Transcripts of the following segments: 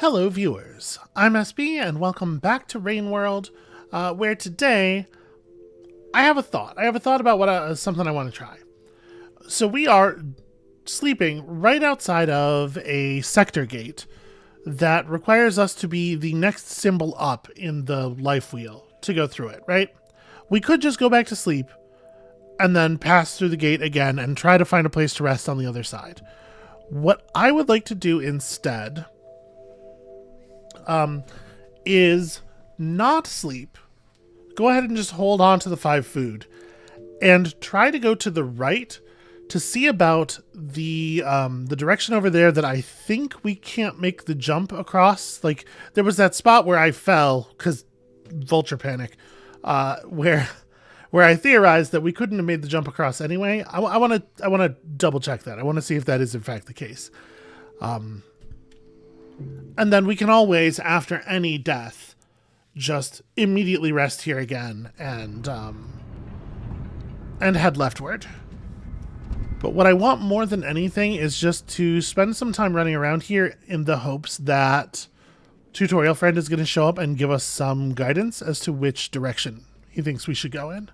Hello viewers, I'm SB and welcome back to Rain World, where today I have a thought. I have a thought about something I want to try. So we are sleeping right outside of a sector gate that requires us to be the next symbol up in the life wheel to go through it, right? We could just go back to sleep and then pass through the gate again and try to find a place to rest on the other side. What I would like to do instead is not sleep. Go ahead and just hold on to the 5 food and try to go to the right to see about the direction over there that I think we can't make the jump across. Like, there was that spot where I fell because vulture panic, where I theorized that we couldn't have made the jump across anyway. I want to double check that. I want to see if that is in fact the case. And then we can always, after any death, just immediately rest here again and head leftward. But what I want more than anything is just to spend some time running around here in the hopes that Tutorial Friend is going to show up and give us some guidance as to which direction he thinks we should go in.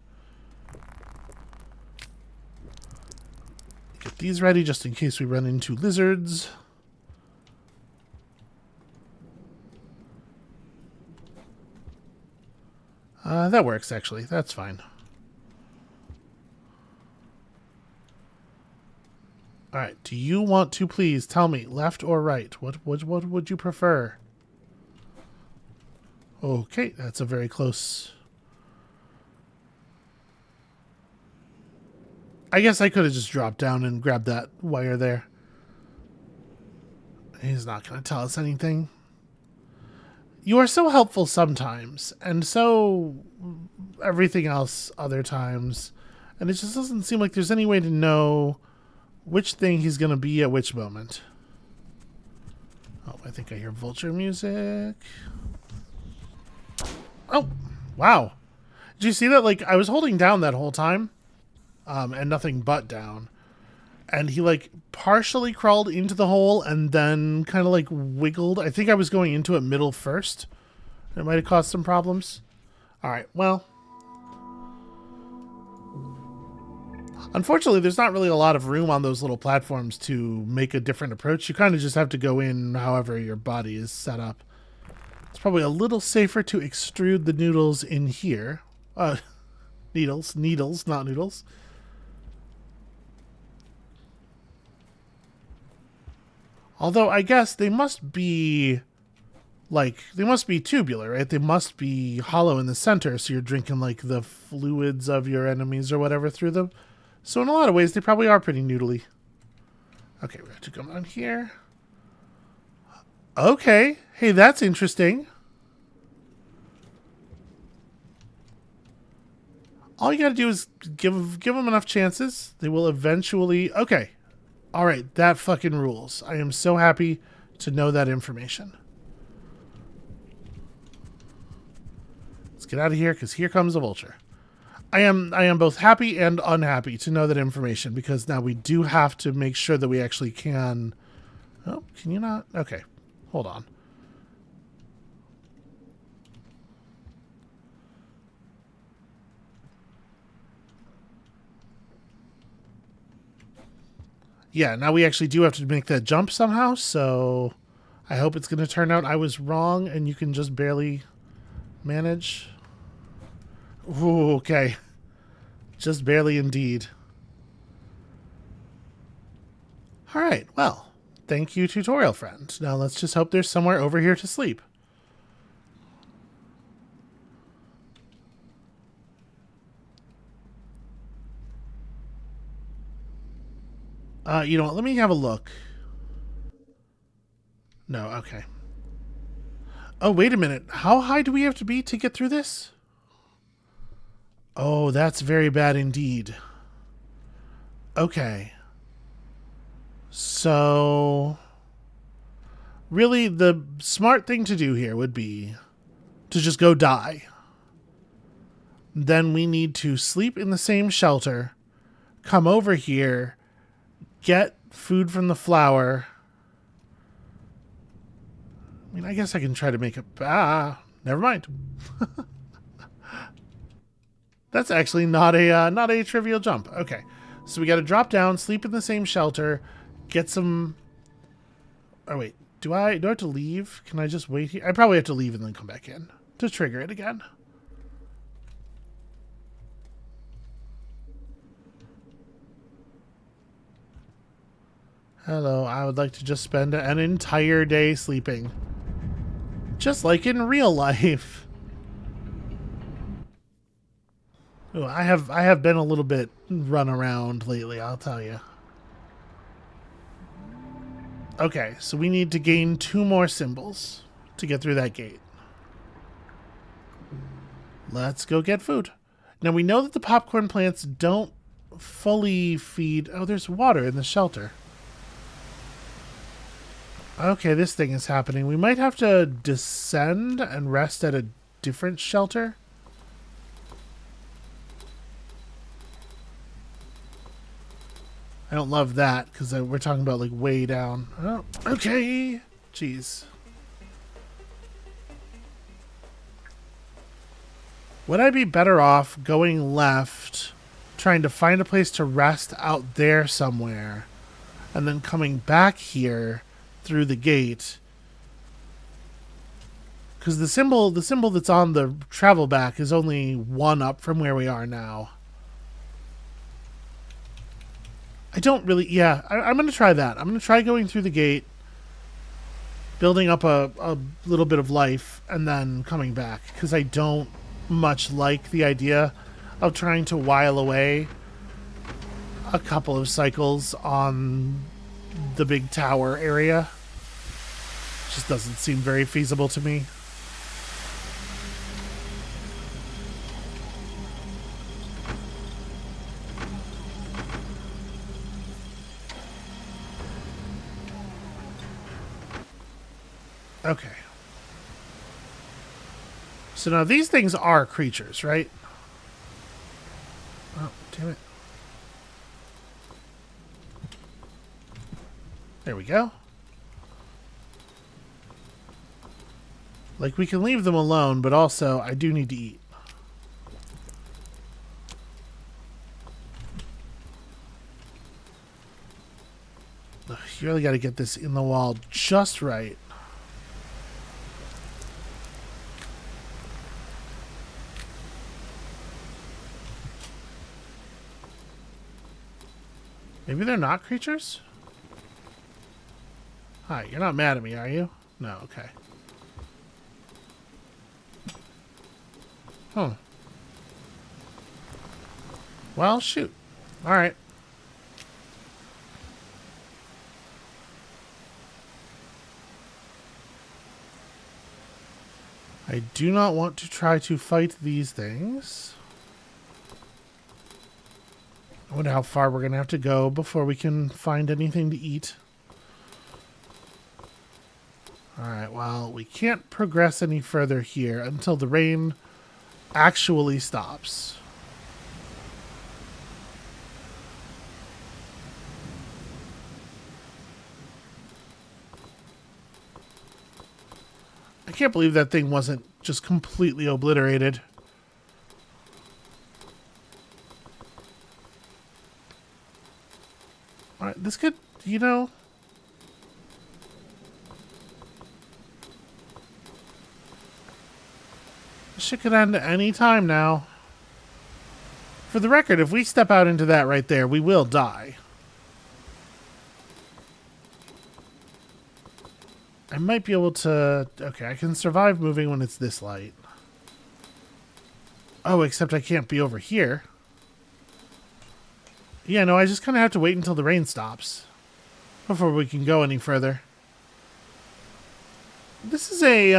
Get these ready just in case we run into lizards. That works, actually. That's fine. Alright, do you want to please tell me, left or right? What would you prefer? Okay, that's a very close... I guess I could have just dropped down and grabbed that wire there. He's not going to tell us anything. You are so helpful sometimes, and so everything else other times. And it just doesn't seem like there's any way to know which thing he's going to be at which moment. Oh, I think I hear vulture music. Oh, wow. Did you see that? Like, I was holding down that whole time, and nothing but down. And he, like, partially crawled into the hole and then kind of, like, wiggled. I think I was going into it middle first. It might have caused some problems. Alright, well. Unfortunately, there's not really a lot of room on those little platforms to make a different approach. You kind of just have to go in however your body is set up. It's probably a little safer to extrude the noodles in here. Needles, not noodles. Although, I guess they must be, like, they must be tubular, right? They must be hollow in the center, so you're drinking, like, the fluids of your enemies or whatever through them. So in a lot of ways, they probably are pretty noodly. Okay, we have to come down here. Okay. Hey, that's interesting. All you gotta do is give them enough chances. They will eventually... Okay. Alright, that fucking rules. I am so happy to know that information. Let's get out of here, because here comes a vulture. I am both happy and unhappy to know that information, because now we do have to make sure that we actually can... Oh, can you not? Okay, hold on. Yeah, now we actually do have to make that jump somehow, so I hope it's going to turn out I was wrong and you can just barely manage. Ooh, okay. Just barely indeed. Alright, well, thank you, Tutorial Friend. Now let's just hope there's somewhere over here to sleep. You know what? Let me have a look. No, okay. Oh, wait a minute. How high do we have to be to get through this? Oh, that's very bad indeed. Okay. So... really, the smart thing to do here would be to just go die. Then we need to sleep in the same shelter, come over here, get food from the flower, I mean, I guess I can try to make it... Ah, never mind. That's actually not a trivial jump. Okay, so we got to drop down, sleep in the same shelter, get some... Oh, wait. Do I have to leave? Can I just wait here? I probably have to leave and then come back in to trigger it again. Hello, I would like to just spend an entire day sleeping. Just like in real life. Ooh, I have been a little bit run around lately, I'll tell you. Okay, so we need to gain 2 more symbols to get through that gate. Let's go get food. Now we know that the popcorn plants don't fully feed... Oh, there's water in the shelter. Okay, this thing is happening. We might have to descend and rest at a different shelter. I don't love that, because we're talking about, like, way down. Oh, okay. Jeez. Would I be better off going left, trying to find a place to rest out there somewhere, and then coming back here through the gate? Because the symbol that's on the travel back is only 1 up from where we are now. I don't really... Yeah, I'm going to try that. I'm going to try going through the gate, building up a little bit of life, and then coming back. Because I don't much like the idea of trying to while away a couple of cycles on the big tower area. Just doesn't seem very feasible to me. Okay. So now these things are creatures, right? Oh, damn it. There we go. Like, we can leave them alone, but also I do need to eat. Ugh, you really got to get this in the wall just right. Maybe they're not creatures? Hi, you're not mad at me, are you? No, okay. Huh. Well, shoot. Alright. I do not want to try to fight these things. I wonder how far we're going to have to go before we can find anything to eat. Alright, well, we can't progress any further here until the rain actually stops. I can't believe that thing wasn't just completely obliterated. Alright, this could, you know... This shit could end any time now. For the record, if we step out into that right there, we will die. I might be able to... Okay, I can survive moving when it's this light. Oh, except I can't be over here. Yeah, no, I just kind of have to wait until the rain stops before we can go any further. This is a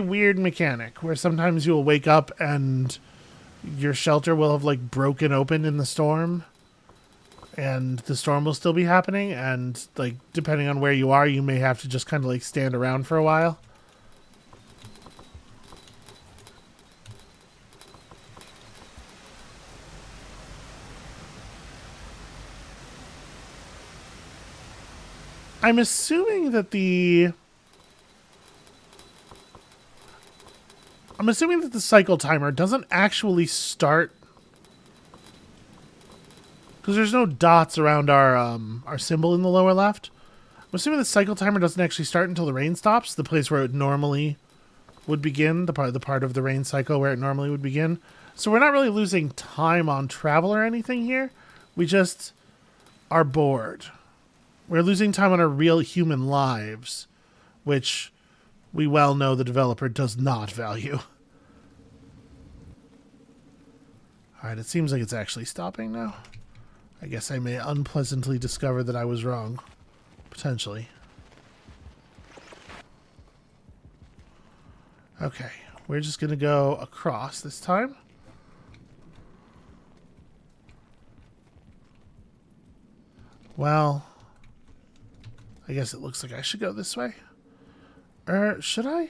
weird mechanic where sometimes you'll wake up and your shelter will have, like, broken open in the storm. And the storm will still be happening, and, like, depending on where you are, you may have to just kind of, like, stand around for a while. I'm assuming that the cycle timer doesn't actually start because there's no dots around our symbol in the lower left. I'm assuming the cycle timer doesn't actually start until the rain stops, the place where it normally would begin, the part of the rain cycle where it normally would begin. So we're not really losing time on travel or anything here. We just are bored. We're losing time on our real human lives, which we well know the developer does not value. Alright, it seems like it's actually stopping now. I guess I may unpleasantly discover that I was wrong. Potentially. Okay, we're just going to go across this time. Well, I guess it looks like I should go this way. Should I?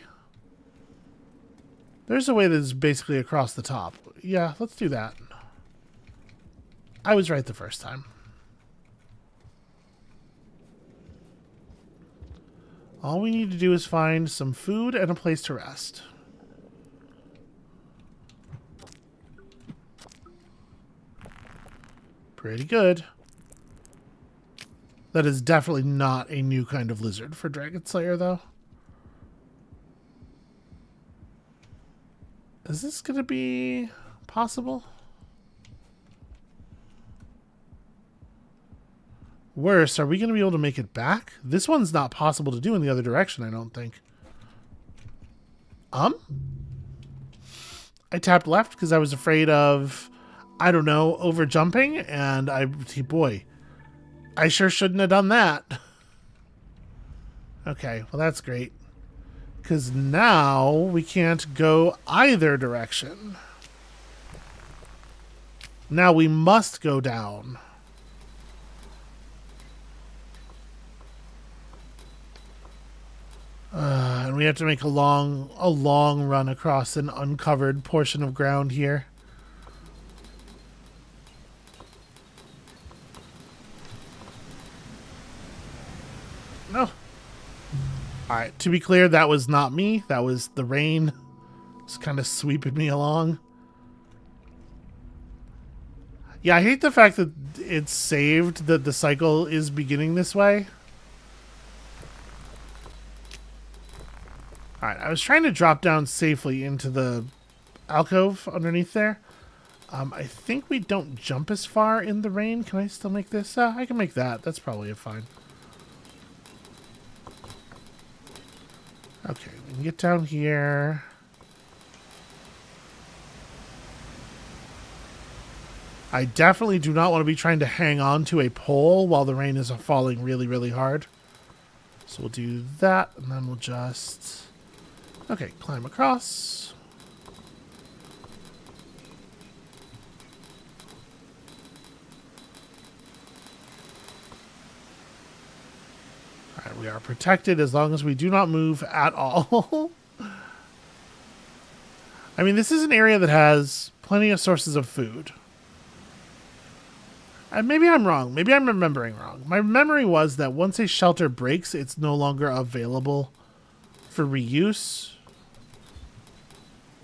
There's a way that's basically across the top. Yeah, let's do that. I was right the first time. All we need to do is find some food and a place to rest. Pretty good. That is definitely not a new kind of lizard for Dragon Slayer, though. Is this going to be possible? Worse, are we going to be able to make it back? This one's not possible to do in the other direction, I don't think. I tapped left because I was afraid of, I don't know, over jumping, and boy, I sure shouldn't have done that. Okay, well that's great. Because now we can't go either direction. Now we must go down. And we have to make a long run across an uncovered portion of ground here. No. Alright, to be clear, that was not me. That was the rain. It's kind of sweeping me along. Yeah, I hate the fact that it's saved that the cycle is beginning this way. Alright, I was trying to drop down safely into the alcove underneath there. I think we don't jump as far in the rain. Can I still make this? I can make that. That's probably fine. Okay, we can get down here. I definitely do not want to be trying to hang on to a pole while the rain is falling really, really hard. So we'll do that, and then we'll just... Okay, climb across. Alright, we are protected as long as we do not move at all. I mean, this is an area that has plenty of sources of food. And maybe I'm wrong. Maybe I'm remembering wrong. My memory was that once a shelter breaks, it's no longer available for reuse.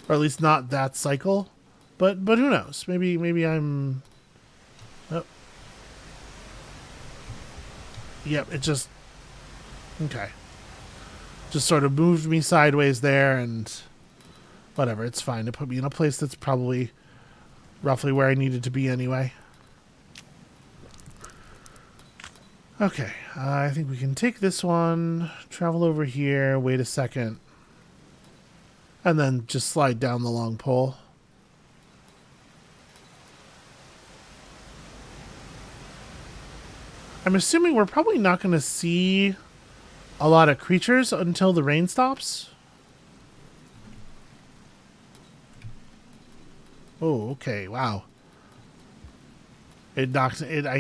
Or at least not that cycle. But who knows? Maybe I'm... Oh. Yep, it just... Okay. Just sort of moved me sideways there and... Whatever, it's fine. It put me in a place that's probably roughly where I needed to be anyway. Okay, I think we can take this one, travel over here, wait a second, and then just slide down the long pole. I'm assuming we're probably not going to see a lot of creatures until the rain stops. Oh, okay, wow. I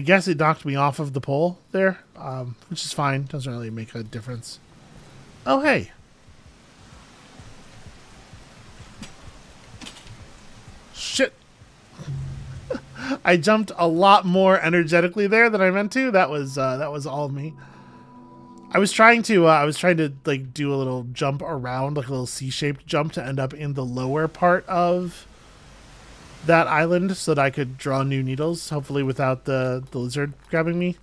guess it knocked me off of the pole there, which is fine. Doesn't really make a difference. Oh, hey. Shit. I jumped a lot more energetically there than I meant to. That was all of me. I was trying to like do a little jump around, like a little C-shaped jump to end up in the lower part of that island so that I could draw new needles, hopefully without the lizard grabbing me.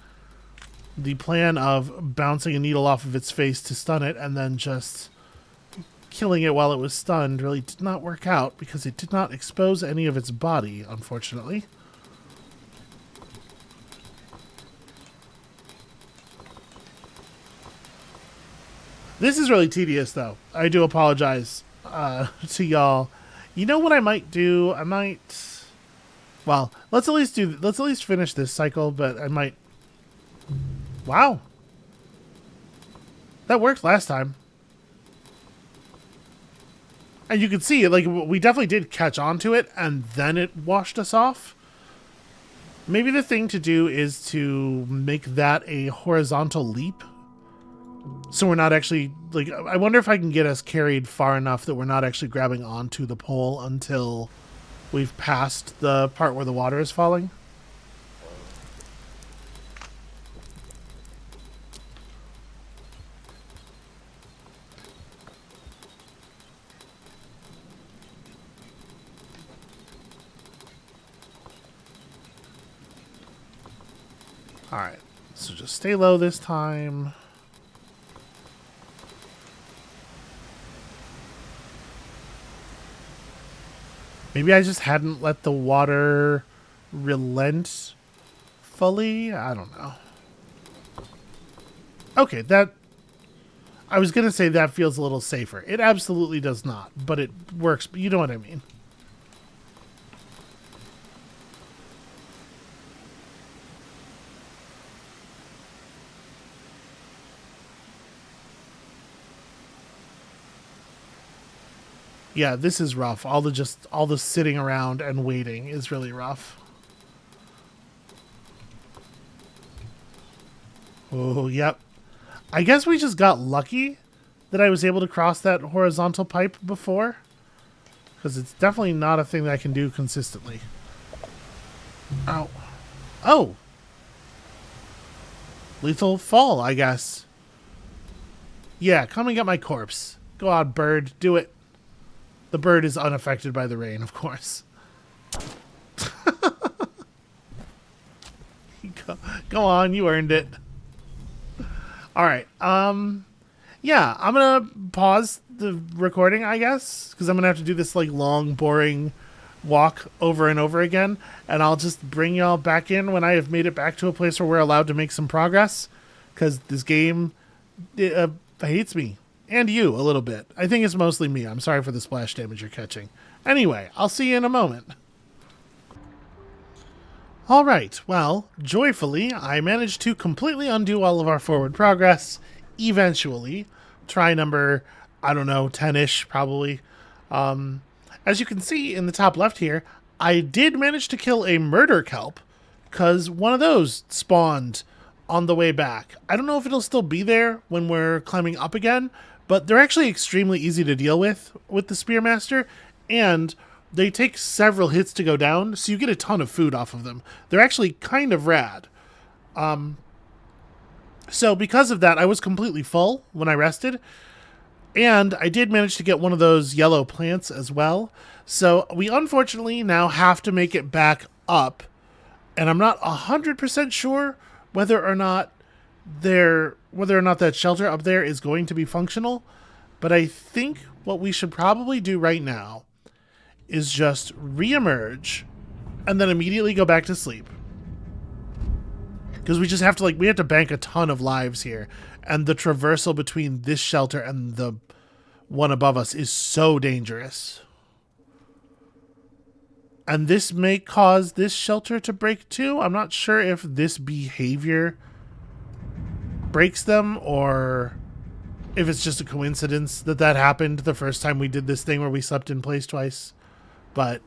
The plan of bouncing a needle off of its face to stun it and then just killing it while it was stunned really did not work out because it did not expose any of its body, unfortunately. This is really tedious, though. I do apologize to y'all. You know what I might do? I might... Well, let's at least finish this cycle, but I might... Wow. That worked last time. And you can see, like, we definitely did catch on to it, and then it washed us off. Maybe the thing to do is to make that a horizontal leap. So we're not actually, like, I wonder if I can get us carried far enough that we're not actually grabbing onto the pole until we've passed the part where the water is falling. Alright, so just stay low this time. Maybe I just hadn't let the water relent fully? I don't know. Okay, that... I was going to say that feels a little safer. It absolutely does not, but it works. You know what I mean. Yeah, this is rough. All the sitting around and waiting is really rough. Oh, yep. I guess we just got lucky that I was able to cross that horizontal pipe before. Because it's definitely not a thing that I can do consistently. Ow. Oh! Lethal fall, I guess. Yeah, come and get my corpse. Go on, bird. Do it. The bird is unaffected by the rain, of course. Go on, you earned it. Alright, yeah, I'm gonna pause the recording, I guess, because I'm gonna have to do this, like, long, boring walk over and over again, and I'll just bring y'all back in when I have made it back to a place where we're allowed to make some progress, because this game hates me. And you, a little bit. I think it's mostly me. I'm sorry for the splash damage you're catching. Anyway, I'll see you in a moment. Alright, well, joyfully, I managed to completely undo all of our forward progress, eventually. Try number, I don't know, 10-ish, probably. As you can see in the top left here, I did manage to kill a murder kelp, because one of those spawned on the way back. I don't know if it'll still be there when we're climbing up again, but they're actually extremely easy to deal with the Spearmaster, and they take several hits to go down, so you get a ton of food off of them. They're actually kind of rad. So because of that, I was completely full when I rested, and I did manage to get one of those yellow plants as well. So we unfortunately now have to make it back up, and I'm not 100% sure whether or not that shelter up there is going to be functional, but I think what we should probably do right now is just re-emerge and then immediately go back to sleep. Because we just have to, like, we have to bank a ton of lives here, and the traversal between this shelter and the one above us is so dangerous. And this may cause this shelter to break too. I'm not sure if this behavior breaks them or if it's just a coincidence that happened the first time we did this thing where we slept in place twice. But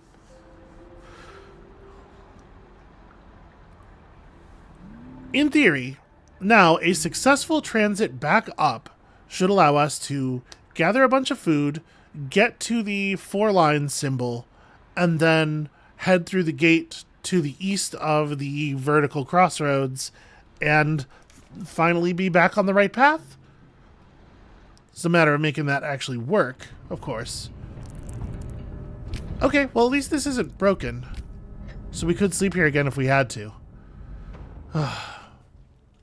in theory, now a successful transit back up should allow us to gather a bunch of food, get to the 4-line symbol, and then head through the gate to the east of the vertical crossroads and finally be back on the right path. It's a matter of making that actually work, of course. Okay, well, at least this isn't broken. So we could sleep here again if we had to.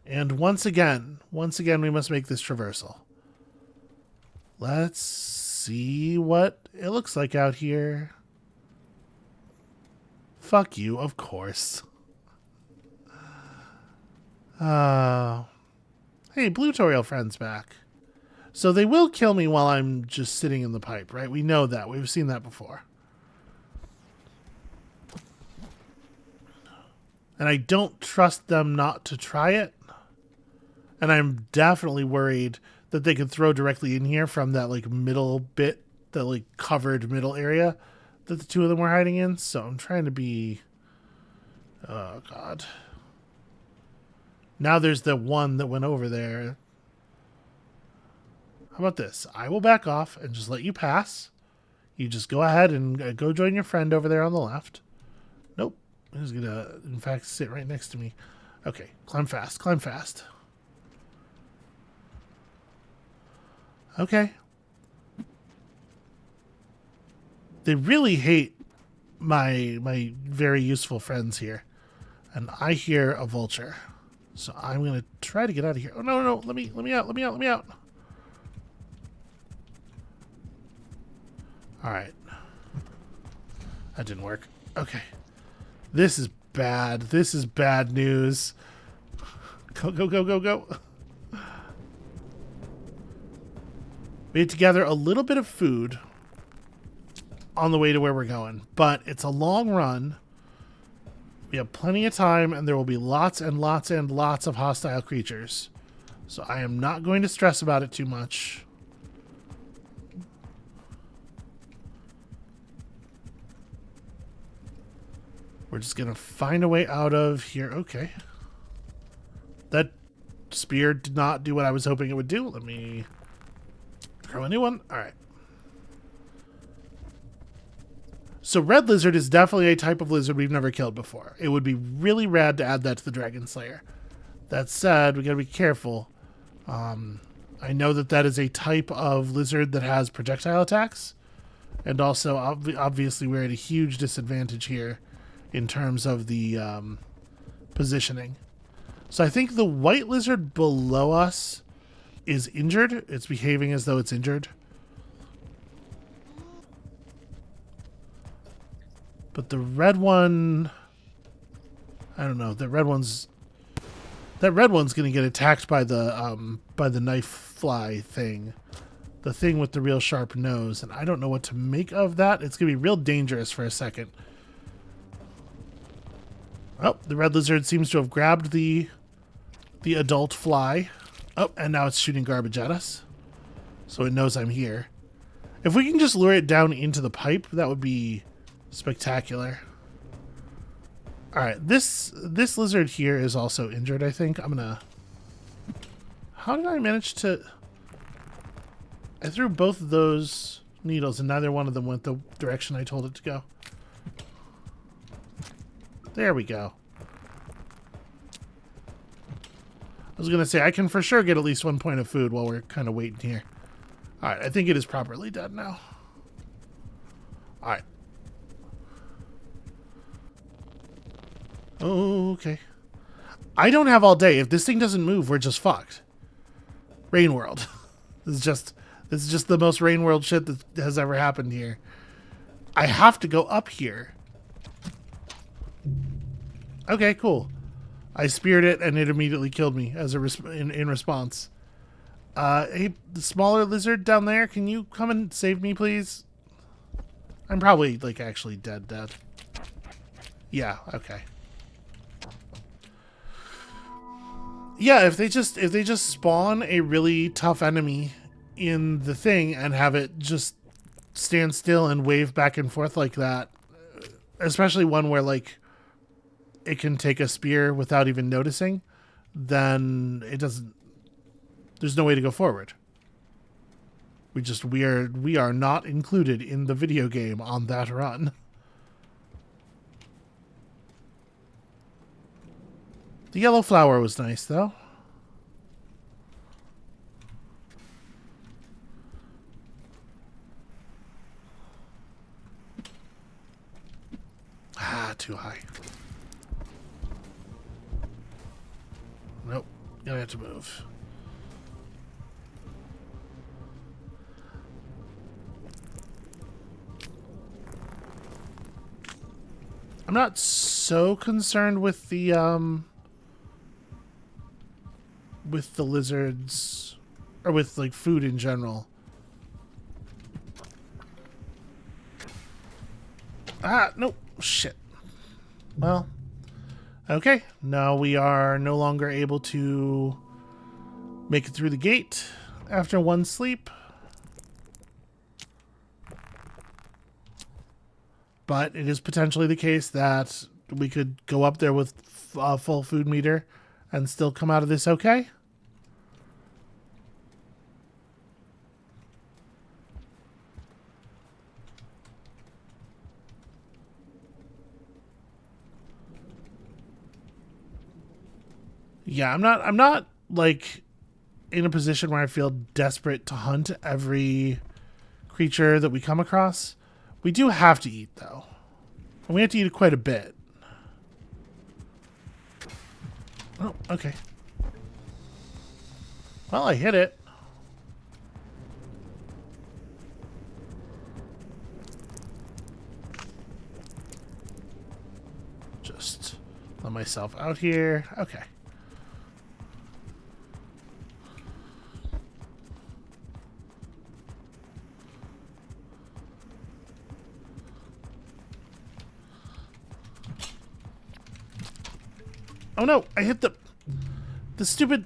And once again, we must make this traversal. Let's see what it looks like out here. Fuck you, of course. Hey, Blue Toriel friend's back. So they will kill me while I'm just sitting in the pipe, right? We know that. We've seen that before. And I don't trust them not to try it. And I'm definitely worried that they could throw directly in here from that, like, middle bit, that, like, covered middle area that the two of them were hiding in. So I'm trying to be... Oh, God. Now there's the one that went over there. How about this? I will back off and just let you pass. You just go ahead and go join your friend over there on the left. Nope. He's going to, in fact, sit right next to me. Okay. Climb fast. Climb fast. Okay. They really hate my very useful friends here. And I hear a vulture. So I'm going to try to get out of here. Oh, no, no, no. Let me out. Let me out. Let me out. All right. That didn't work. Okay. This is bad. This is bad news. Go, go, go, go, go. We had to gather a little bit of food on the way to where we're going, but it's a long run. We have plenty of time, and there will be lots and lots and lots of hostile creatures. So I am not going to stress about it too much. We're just going to find a way out of here. Okay. That spear did not do what I was hoping it would do. Let me throw a new one. All right. So red lizard is definitely a type of lizard we've never killed before. It would be really rad to add that to the Dragon Slayer. That said, we got to be careful. I know that that is a type of lizard that has projectile attacks. And also, obviously, we're at a huge disadvantage here in terms of the positioning. So I think the white lizard below us is injured. It's behaving as though it's injured. But the red one, I don't know. That red one's going to get attacked by the knife fly thing, the thing with the real sharp nose, and I don't know what to make of that. It's going to be real dangerous for a second. Oh, the red lizard seems to have grabbed the adult fly. Oh, and now it's shooting garbage at us, so it knows I'm here. If we can just lure it down into the pipe, that would be spectacular. All right, this lizard here is also injured, I think. I'm gonna... How did I manage to... I threw both of those needles and neither one of them went the direction I told it to go. There we go. I was gonna say, I can for sure get at least 1 point of food while we're kind of waiting here. All right, I think it is properly dead now. All right. Oh, okay. I don't have all day. If this thing doesn't move, we're just fucked. Rain World. This is just the most Rain World shit that has ever happened here. I have to go up here. Okay, cool. I speared it and it immediately killed me as a in response. Hey, the smaller lizard down there, can you come and save me, please? I'm probably like actually dead. Yeah, okay. Yeah, if they just spawn a really tough enemy in the thing and have it just stand still and wave back and forth like that, especially one where like it can take a spear without even noticing, then it doesn't, there's no way to go forward. We are not included in the video game on that run. The yellow flower was nice though. too high. Nope. Gonna have to move. I'm not so concerned with the lizards, or with like food in general. Ah, nope. Shit. Well, okay. Now we are no longer able to make it through the gate after one sleep. But it is potentially the case that we could go up there with a full food meter and still come out of this okay. Yeah, I'm not like in a position where I feel desperate to hunt every creature that we come across. We do have to eat though. And we have to eat quite a bit. Oh, okay. Well, I hit it. Just let myself out here. Okay. Oh no, I hit the stupid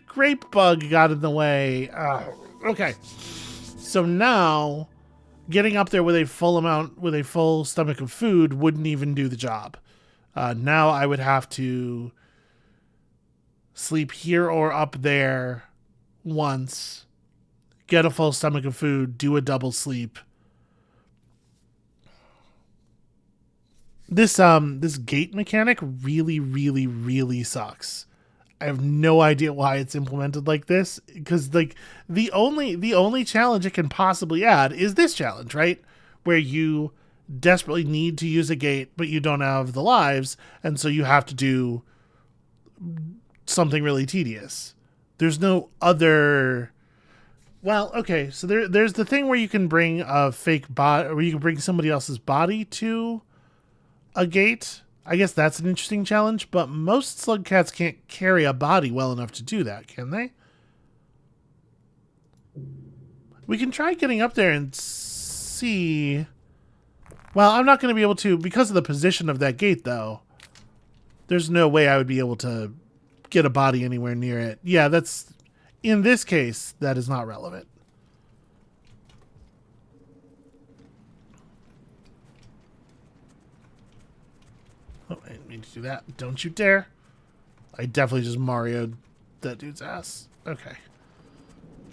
grape bug got in the way. Okay. So now getting up there with a full stomach of food wouldn't even do the job. Now I would have to sleep here or up there once, get a full stomach of food, do a double sleep. This gate mechanic really sucks. I have no idea why it's implemented like this, because like the only challenge it can possibly add is this challenge, right? Where you desperately need to use a gate but you don't have the lives, and so you have to do something really tedious. There's no other. Well, okay, so there's the thing where you can bring a fake body, or you can bring somebody else's body to a gate. I guess that's an interesting challenge, but most slugcats can't carry a body well enough to do that, can they? We can try getting up there and see. Well, I'm not going to be able to, because of the position of that gate, though. There's no way I would be able to get a body anywhere near it. Yeah, that's, in this case, that is not relevant. Oh, I didn't mean to do that. Don't you dare. I definitely just Mario'd that dude's ass. Okay.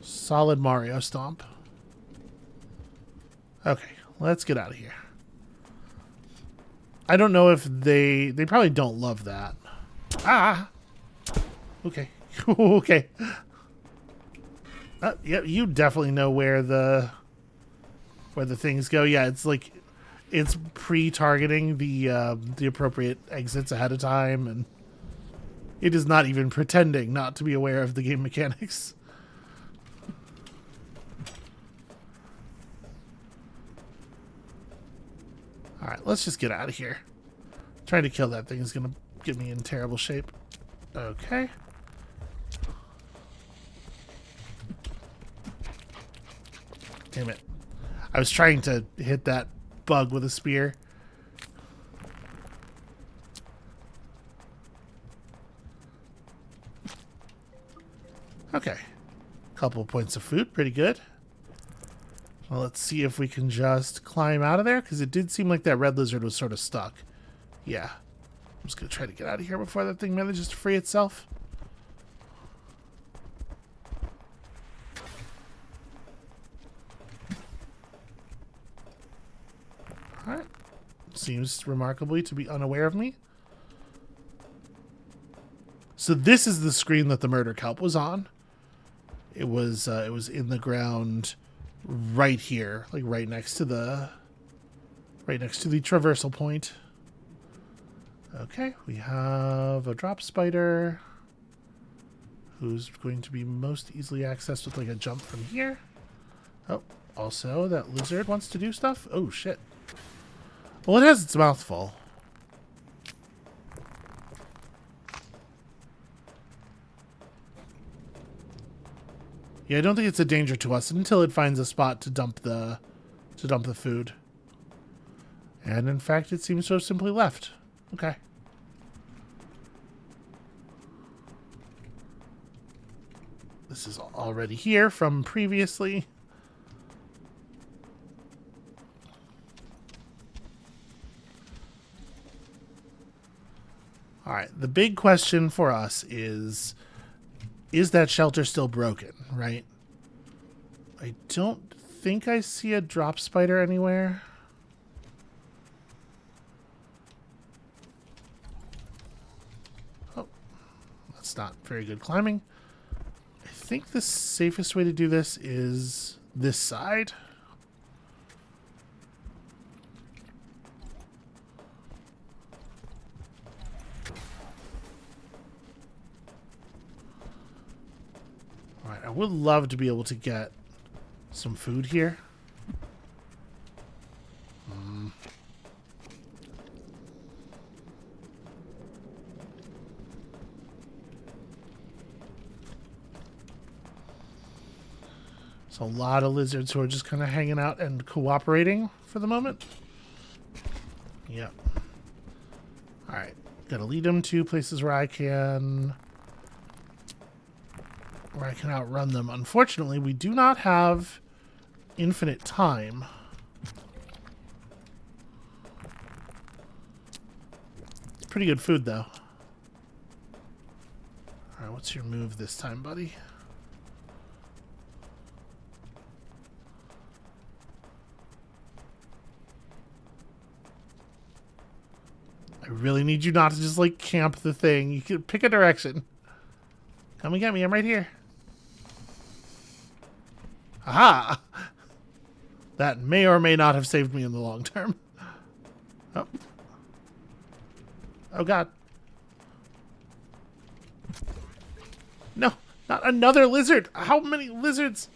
Solid Mario stomp. Okay, let's get out of here. I don't know if they probably don't love that. Ah! Okay. Okay. Yeah, you definitely know where the things go. Yeah, it's like it's pre-targeting the appropriate exits ahead of time, and it is not even pretending not to be aware of the game mechanics. Alright, let's just get out of here. Trying to kill that thing is going to get me in terrible shape. Okay. Damn it. I was trying to hit that bug with a spear. Okay. Couple of points of food. Pretty good. Well, let's see if we can just climb out of there, because it did seem like that red lizard was sort of stuck. Yeah. I'm just going to try to get out of here before that thing manages to free itself. Alright. Seems remarkably to be unaware of me. So this is the screen that the murder kelp was on. It was in the ground right here, like right next to the Right next to the traversal point. Okay, we have a drop spider who's going to be most easily accessed with like a jump from here. Oh, also that lizard wants to do stuff. Oh, shit. Well, it has its mouth full. Yeah, I don't think it's a danger to us until it finds a spot to dump the food. And in fact, it seems to have simply left. Okay. This is already here from previously. All right, the big question for us is that shelter still broken, right? I don't think I see a drop spider anywhere. Oh, that's not very good climbing. I think the safest way to do this is this side. All right, I would love to be able to get some food here. There's a lot of lizards who are just kind of hanging out and cooperating for the moment. Yep. Alright. Gotta lead them to places where I can outrun them. Unfortunately, we do not have infinite time. It's pretty good food, though. Alright, what's your move this time, buddy? I really need you not to just, like, camp the thing. You can pick a direction. Come and get me. I'm right here. Aha! That may or may not have saved me in the long term. Oh. Oh, God. No, not another lizard. How many lizards?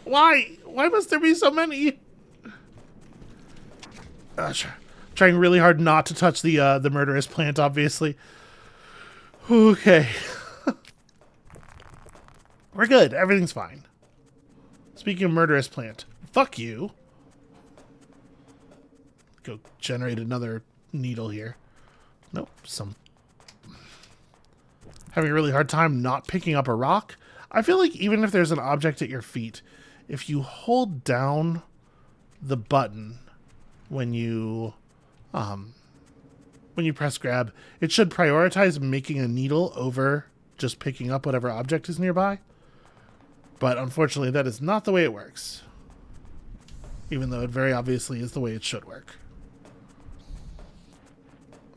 Why? Why must there be so many? Trying really hard not to touch the murderous plant, obviously. Okay. We're good. Everything's fine. Speaking of murderous plant, fuck you. Go generate another needle here. Nope. Having a really hard time not picking up a rock. I feel like even if there's an object at your feet, if you hold down the button when you press grab, it should prioritize making a needle over just picking up whatever object is nearby. But unfortunately, that is not the way it works. Even though it very obviously is the way it should work.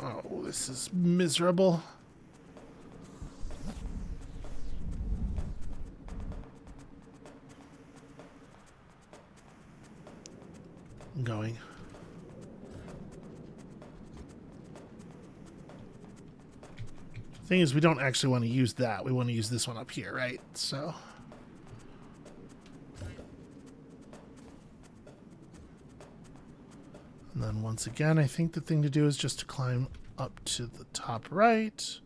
Oh, this is miserable. I'm going. Thing is, we don't actually want to use that. We want to use this one up here, right? So... And then once again, I think the thing to do is just to climb up to the top right.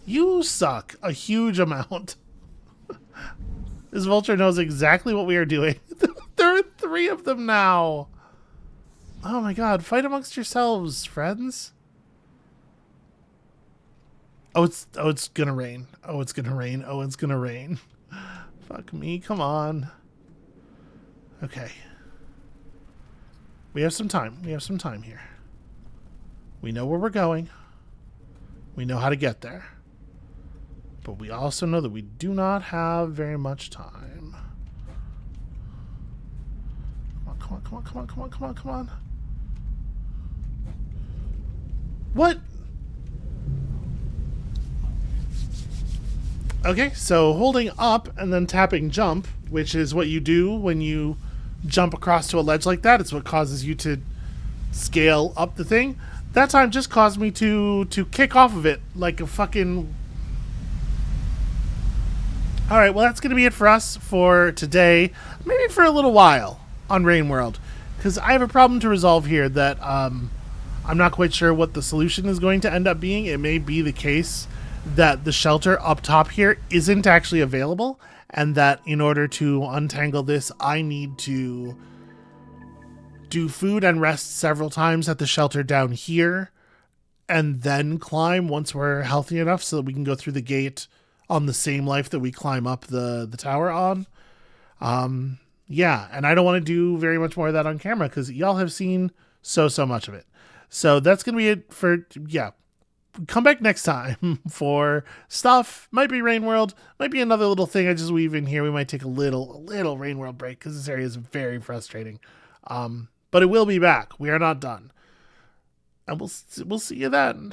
You suck a huge amount. This vulture knows exactly what we are doing. There are 3 of them now. Oh my god, fight amongst yourselves, friends. Oh, it's gonna rain. Oh, it's gonna rain. Oh, it's gonna rain. Fuck me, come on. Okay. We have some time. We have some time here. We know where we're going. We know how to get there. But we also know that we do not have very much time. Come on, come on, come on, come on, come on, come on. What? Okay, so holding up and then tapping jump, which is what you do when you jump across to a ledge like that. It's what causes you to scale up the thing. That time just caused me to kick off of it like a fucking. All right, well that's gonna be it for us for today. Maybe for a little while on Rain World, because I have a problem to resolve here that I'm not quite sure what the solution is going to end up being. It may be the case that the shelter up top here isn't actually available, and that in order to untangle this, I need to do food and rest several times at the shelter down here, and then climb once we're healthy enough so that we can go through the gate on the same life that we climb up the tower on. Yeah, and I don't want to do very much more of that on camera because y'all have seen so much of it. So that's going to be it for, yeah. Come back next time for stuff. Might be Rain World. Might be another little thing I just weave in here. We might take a little Rain World break because this area is very frustrating. But it will be back. We are not done. And we'll see you then.